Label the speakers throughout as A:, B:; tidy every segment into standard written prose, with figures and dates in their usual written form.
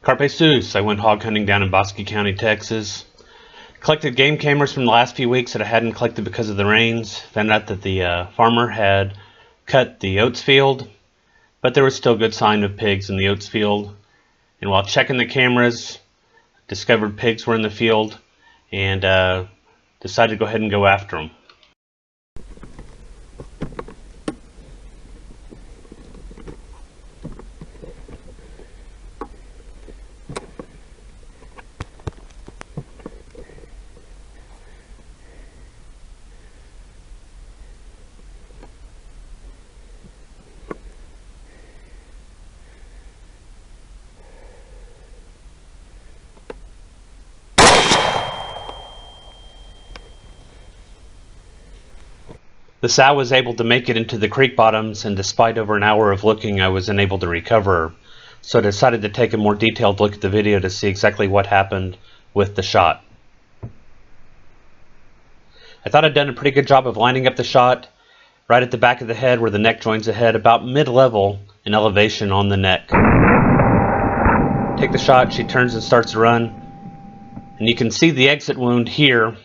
A: Carpe Zeus. I went hog hunting down in Bosque County, Texas. Collected game cameras from the last few weeks that I hadn't collected because of the rains. Found out that the farmer had cut the oats field, but there was still good sign of pigs in the oats field. And while checking the cameras, discovered pigs were in the field and decided to go ahead and go after them. The sow was able to make it into the creek bottoms, and despite over an hour of looking, I was unable to recover her. So I decided to take a more detailed look at the video to see exactly what happened with the shot. I thought I'd done a pretty good job of lining up the shot right at the back of the head where the neck joins the head, about mid-level in elevation on the neck. Take the shot, she turns and starts to run, and you can see the exit wound here,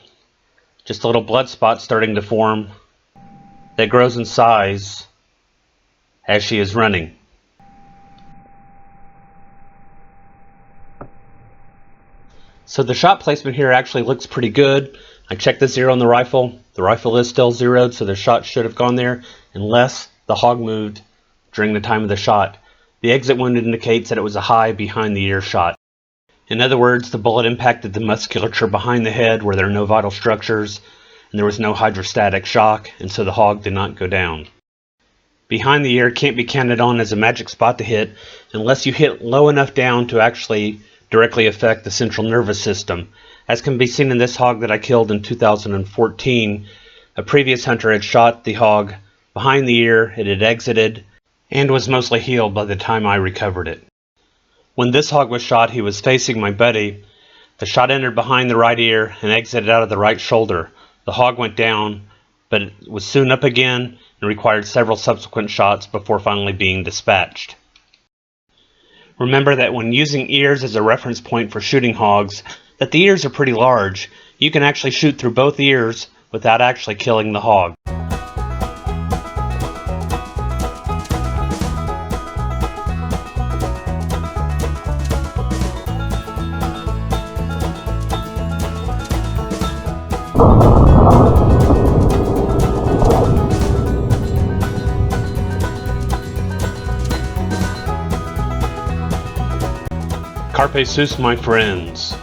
A: just a little blood spot starting to form that grows in size as she is running. So the shot placement here actually looks pretty good. I checked the zero on the rifle. The rifle is still zeroed, so the shot should have gone there unless the hog moved during the time of the shot. The exit wound indicates that it was a high behind the ear shot. In other words, the bullet impacted the musculature behind the head where there are no vital structures, and there was no hydrostatic shock, and so the hog did not go down. Behind the ear can't be counted on as a magic spot to hit unless you hit low enough down to actually directly affect the central nervous system. As can be seen in this hog that I killed in 2014, a previous hunter had shot the hog behind the ear, it had exited, and was mostly healed by the time I recovered it. When this hog was shot, he was facing my buddy. The shot entered behind the right ear and exited out of the right shoulder. The hog went down, but it was soon up again and required several subsequent shots before finally being dispatched. Remember that when using ears as a reference point for shooting hogs, that the ears are pretty large. You can actually shoot through both ears without actually killing the hog. Carpe Zeus, my friends.